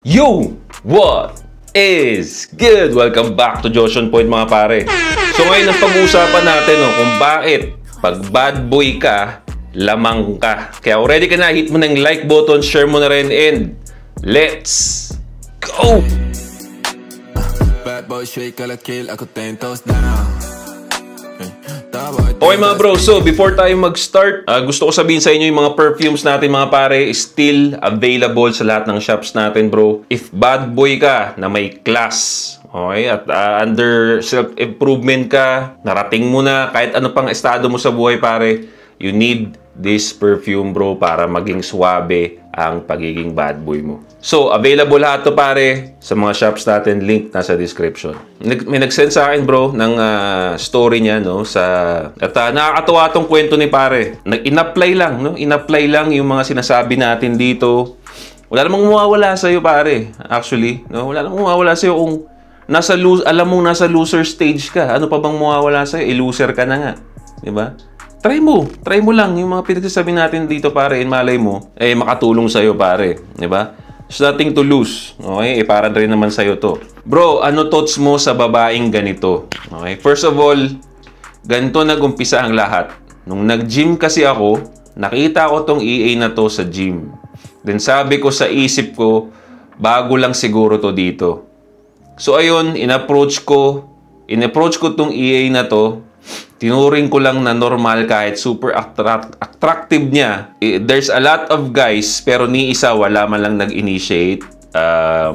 Yo! What is good? Welcome back to Josh on Point mga pare. So ngayon ang pag-uusapan natin kung bakit pag bad boy ka, lamang ka. Kaya already ka na, hit mo na yung like button, share mo na rin, and let's go! Bad boy, shake, kill, ako tentos down. Okay mga bro, so before tayo mag-start, gusto ko sabihin sa inyo yung mga perfumes natin mga pare still available sa lahat ng shops natin bro. If bad boy ka na may class, okay, at under self-improvement ka, narating mo na kahit ano pang estado mo sa buhay pare, you need this perfume bro para maging suwabe ang pagiging bad boy mo. So, available lahat to pare sa mga shops natin. Link nasa description. May nag-send sa akin bro ng story niya no at nakakatuwa tong kwento ni pare. In-apply lang no, in-apply lang yung mga sinasabi natin dito. Wala namang mawawala sa iyo pare. Actually, no, wala namang mawawala sa iyo kung alam mong nasa loser stage ka. Ano pa bang mawawala sa iyo? Loser ka na nga, 'di ba? Try mo lang yung mga pinagsasabi natin dito pare, malay mo makatulong sa iyo pare, 'di ba? There's nothing to lose. Okay? Para rin naman sa'yo to. Bro, ano thoughts mo sa babaeng ganito? Okay? First of all, ganito nag-umpisa ang lahat. Nung nag-gym kasi ako, nakita ko tong EA na to sa gym. Then sabi ko sa isip ko, bago lang siguro to dito. So ayun, in-approach ko tong EA na to. Tinuring ko lang na normal kahit super attractive niya. There's a lot of guys pero ni isa wala man lang nag-initiate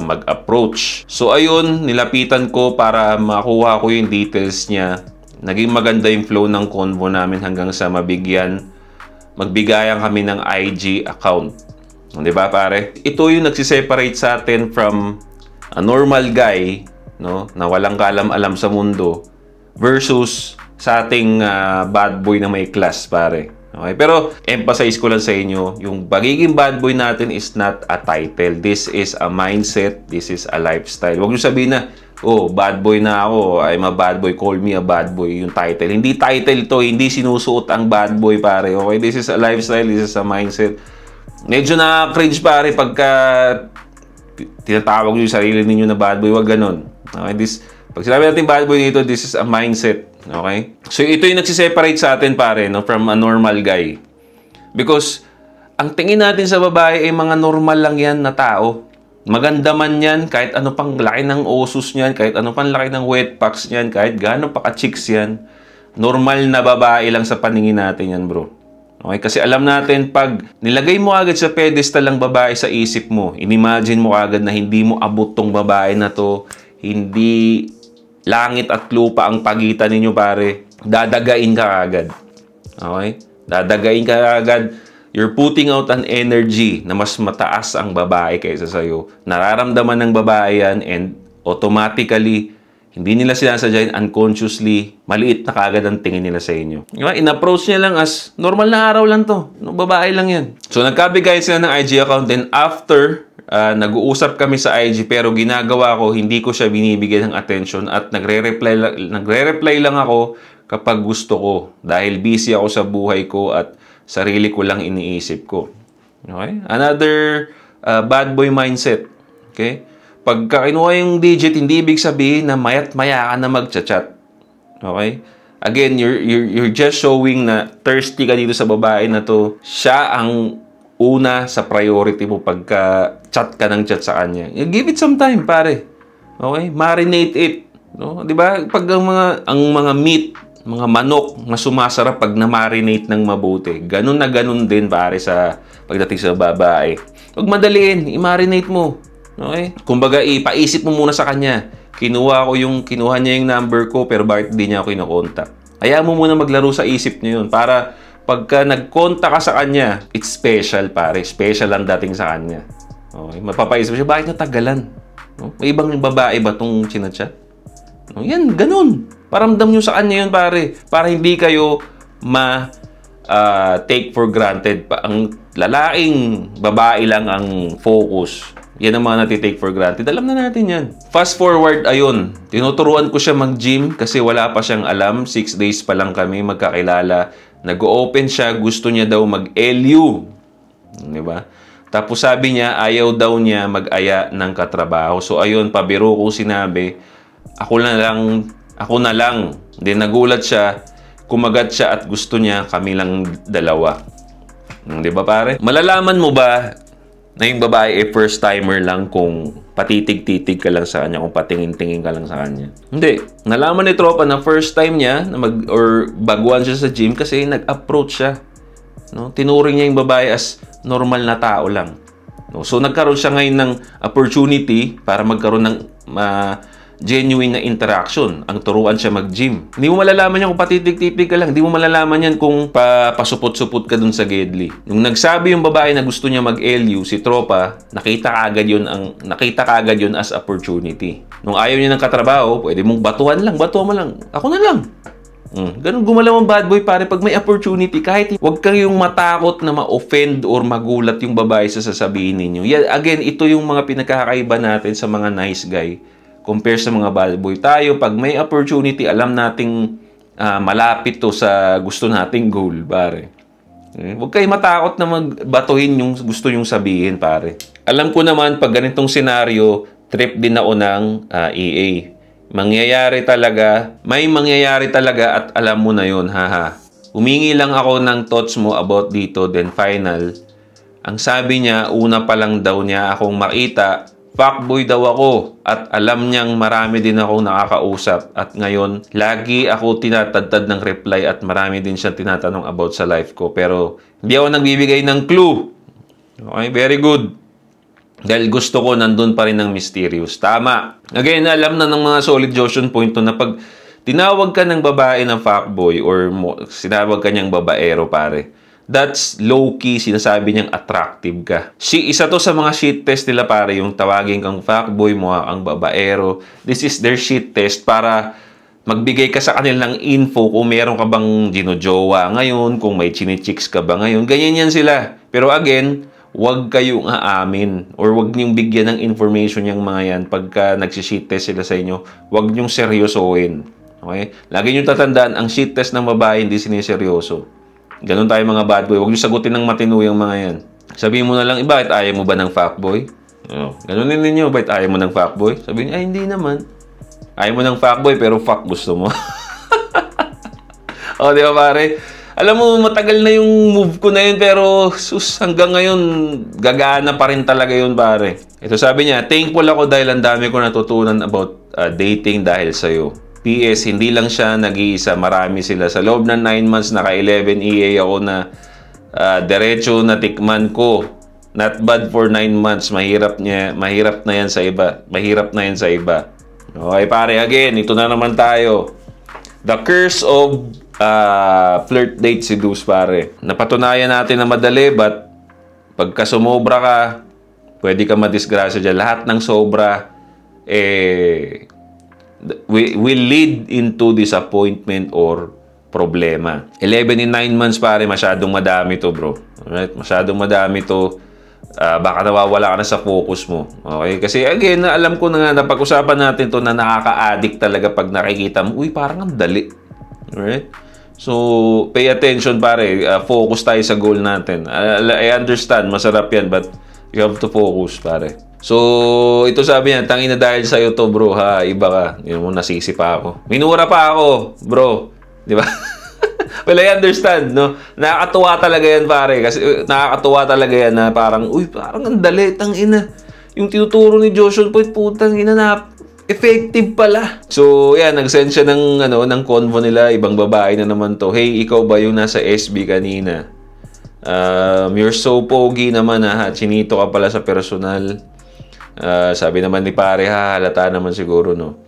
mag-approach. So ayun, nilapitan ko para makuha ko yung details niya. Naging maganda yung flow ng convo namin hanggang sa magbigayan kami ng IG account. Di ba pare? Ito yung nagsiseparate sa atin from a normal guy, no, na walang kalam-alam sa mundo versus sa ating bad boy na may class pare. Okay? Pero emphasize ko lang sa inyo, yung pagiging bad boy natin is not a title. This is a mindset. This is a lifestyle. Huwag nyo sabihin na, oh, bad boy na ako. I'm a bad boy. Call me a bad boy. Yung title. Hindi title to. Hindi sinusuot ang bad boy pare. Okay? This is a lifestyle. This is a mindset. Medyo na-cringe pare pagka tinatawag nyo yung sarili ninyo na bad boy. Huwag ganun. Okay? Pag sinabi natin bad boy dito, this is a mindset. Okay? So, ito yung nagsiseparate sa atin, pare, no, from a normal guy. Because, ang tingin natin sa babae ay mga normal lang yan na tao. Maganda man yan, kahit ano pang laki ng osus niyan, kahit ano pang laki ng wet packs niyan, kahit gaano pa ka-chicks yan. Normal na babae lang sa paningin natin yan, bro. Okay? Kasi alam natin, pag nilagay mo agad sa pedestal lang babae sa isip mo, inimagine mo agad na hindi mo abot tong babae na to, hindi langit at lupa ang pagitan ninyo pare, dadagain ka agad. Okay? Dadagain ka agad. You're putting out an energy na mas mataas ang babae kaysa sa'yo. Nararamdaman ng babae yan and automatically, hindi nila sinasadya, unconsciously, maliit na kagad ang tingin nila sa inyo. Okay? In-approach niya lang as, normal na araw lang to. No, babae lang yan. So, nagkabigay sila ng IG account. Then after, nag-uusap kami sa IG pero ginagawa ko, hindi ko siya binibigyan ng attention at nagre-reply lang ako kapag gusto ko dahil busy ako sa buhay ko at sarili ko lang iniisip ko. Okay? Another bad boy mindset. Okay? Pagka kinuha yung digit, hindi ibig sabihin na mayat-maya ka na mag-chat. Okay? Again, you're just showing na thirsty ka dito sa babae na to. Siya ang una sa priority mo pagka chat ka ng chat sa kanya. Give it some time, pare. Okay? Marinate it. No? 'Di ba? Pag ang mga meat, mga manok na sumasarap pag na-marinate ng mabuti. Ganun na ganun din pare sa pagdating sa babae. Huwag madaliin, i-marinate mo. Okay? Kumbaga, ipaisip mo muna sa kanya. Kinuha niya yung number ko pero bakit hindi niya ako kino-contact? Hayaan mo muna maglaro sa isip niyo yun para pagka nag-contact ka sa kanya, it's special pare. Special ang dating sa kanya. Okay? Mapapaisip siya, bakit natagalan? No? May ibang babae ba itong chinachat? No? Yan, ganun. Paramdam nyo sa kanya yun pare. Para hindi kayo take for granted. Ang lalaking babae lang ang focus. Yan ang mga natitake for granted. Alam na natin yan. Fast forward, ayun. Tinuturuan ko siya mag-gym kasi wala pa siyang alam. 6 days pa lang kami magkakilala. Nag-open siya, gusto niya daw mag-LU. Di ba? Tapos sabi niya, ayaw daw niya mag-aya ng katrabaho. So ayun, pabiro ko sinabi, ako na lang. Then nagulat siya, kumagat siya at gusto niya kami lang dalawa. Di ba pare? Malalaman mo ba na yung babae first timer lang kung patitig-titig ka lang sa kanya, kung patingin-tingin ka lang sa kanya? Hindi. Nalaman ni tropa na first time niya na or baguhan siya sa gym kasi nag-approach siya. No? Tinuring niya yung babae as normal na tao lang. No? So nagkaroon siya ngayon ng opportunity para magkaroon ng genuine na interaction. Ang turuan siya mag-gym. Hindi mo malalaman yan kung patitig-titig ka lang. Hindi mo malalaman yan kung pasupot-supot ka dun sa Gedli. Nung nagsabi yung babae na gusto niya mag-LU, si tropa, nakita kaagad yun as opportunity. Nung ayaw niya ng katrabaho, pwede mong batuhan mo lang. Ako na lang. Ganun gumalaw ang bad boy pare pag may opportunity, kahit huwag kayong matakot na ma-offend or magulat yung babae sa sasabihin ninyo. Yeah, again, ito yung mga pinagkakaiba natin sa mga nice guy compare sa mga bad boy. Tayo, pag may opportunity, alam nating malapit to sa gusto nating goal, pare. Huwag kayo matakot na magbatuhin yung gusto nyong sabihin, pare. Alam ko naman, pag ganitong senaryo, trip din ako ng EA. May mangyayari talaga at alam mo na yun, haha. Humingi lang ako ng thoughts mo about dito, then final. Ang sabi niya, una pa lang daw niya akong makita, fuckboy daw ako at alam niyang marami din akong nakakausap at ngayon, lagi ako tinatadtad ng reply at marami din siyang tinatanong about sa life ko pero hindi ako nagbibigay ng clue. Okay, very good. Dahil gusto ko nandun pa rin ng mysterious. Tama. Again, alam na ng mga solid Joshon point to na pag tinawag ka ng babae ng fuckboy or sinawag ka niyang babaero, pare, that's low-key, sinasabi niyang attractive ka. Isa to sa mga shit test nila, pare, yung tawagin kang fuckboy, mukha kang babaero. This is their shit test para magbigay ka sa kanilang info kung meron ka bang ginojowa ngayon, kung may chinichicks ka ba ngayon. Ganyan yan sila. Pero again, huwag kayong aamin or huwag niyong bigyan ng information yung mga yan pagka nagsishit test sila sa inyo. Huwag niyong seryosohin. Okay? Lagi niyong tatandaan, ang shit test ng babae hindi siniseryoso. Ganon tayo mga bad boy. Huwag niyong sagutin ng matino yung mga yan. Sabihin mo na lang, bakit ayaw mo ba ng fuckboy? Ganunin ninyo, bakit ayaw mo ng fuckboy? Sabihin, ay hindi naman. Ayaw mo ng fuckboy pero fuck gusto mo. O, di ba pare? Alam mo, matagal na yung move ko na yun, pero sus, hanggang ngayon, gagana pa rin talaga yun, pare. Ito sabi niya, thankful ako dahil ang dami ko natutunan about dating dahil sa'yo. PS, hindi lang siya nag-iisa, marami sila. Sa loob ng 9 months, naka-11 EA ako na derecho na tikman ko. Not bad for 9 months. Mahirap na yan sa iba. Okay, pare, again, ito na naman tayo. The curse of flirt date seduce, pare. Napatunayan natin na madali, but pagka sumobra ka, pwede ka madisgrasya dyan. Lahat ng sobra, will lead into disappointment or problema. 11 in 9 months, pare, masyadong madami to, bro. Alright? Masyadong madami to. Baka nawawala ka na sa focus mo. Okay? Kasi again, alam ko na nga, napag-usapan natin to na nakaka-addict talaga pag nakikita mo, uy, parang ang dali. Alright? So, pay attention, pare. Focus tayo sa goal natin. I understand, masarap yan, but you have to focus, pare. So, ito sabi niya, tangina dahil sa'yo to, bro, ha, iba ka. Yun mo, nasisi pa ako. Minura pa ako, bro. Di ba? Well, I understand, no? Nakakatuwa talaga yan, pare. Kasi nakakatuwa talaga yan na parang, uy, parang ang dali, tangina. Yung tinuturo ni Joshua Point, putang ina na, effective pala. So, yan, nag-send siya ng convo nila, ibang babae na naman to. Hey, ikaw ba yung nasa SB kanina? You're so pogi naman, ha. Chinito ka pala sa personal. Sabi naman ni pare, ha, halata naman siguro, no.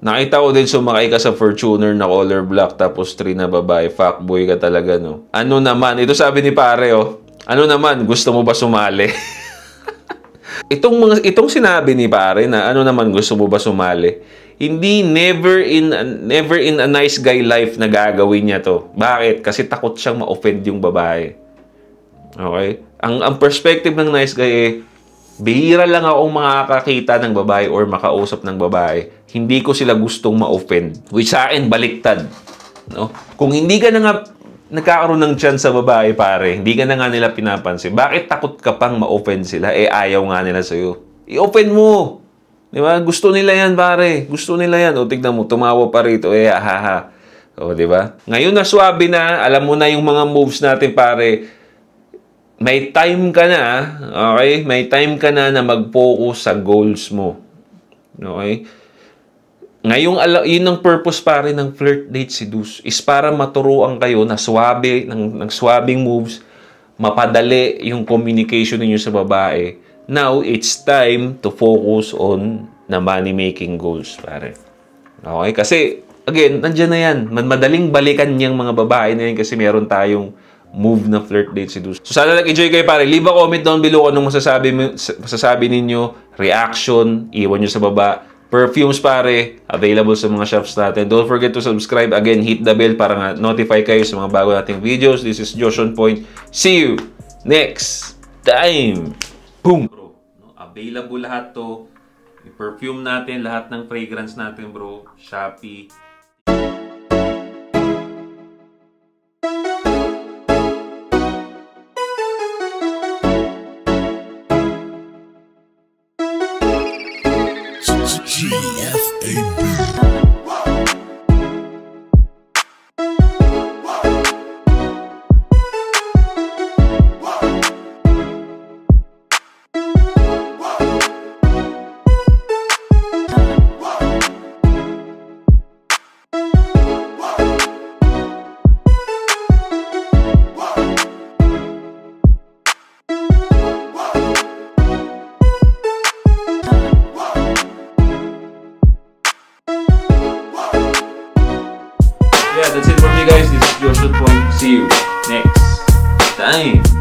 Nakita ko din sumakay ka sa Fortuner na color black tapos 3 na babae. Fuckboy ka talaga, no. Ano naman, ito sabi ni pare, oh. Ano naman, gusto mo ba sumali? Itong sinabi ni pare na ano naman gusto mo ba sumali? Hindi, never in a nice guy life na gagawin niya to. Bakit? Kasi takot siyang ma-offend yung babae. Okay? Ang perspective ng nice guy bihira lang akong makakakita ng babae or makausap ng babae. Hindi ko sila gustong ma-offend. Which sa akin, baliktad. No? Kung hindi ka na nga nagkakaroon ng chance sa babae, pare, hindi ka na nga nila pinapansin. Bakit takot ka pang ma-open sila? Ayaw nga nila sa'yo. I-open mo! Di ba? Gusto nila yan, pare. Gusto nila yan. O, tignan mo, tumawa pa rito. Haha. O, di ba? Ngayon na swabe na, alam mo na yung mga moves natin, pare. May time ka na, okay? May time ka na na mag-focus sa goals mo. Okay? Ngayong, yun ang purpose, pare, ng flirt date seduce is para maturuan kayo na swabe, ng swabing moves, mapadali yung communication ninyo sa babae. Now, it's time to focus on na money-making goals, pare. Okay? Kasi, again, nandiyan na yan. Madaling balikan niyang mga babae na yan kasi meron tayong move na flirt date seduce. So, sana nag-enjoy kayo, pare. Leave a comment down below kung anong masasabi ninyo, reaction, iwan nyo sa baba. Perfumes, pare, available sa mga shops natin. Don't forget to subscribe. Again, hit the bell para notify kayo sa mga bago nating videos. This is Josh on Point. See you next time. Boom! Bro, available lahat to. Yung perfume natin, lahat ng fragrance natin, bro. Shopee. Yeah, that's it for me, guys. This is Josh on Point. See you next time.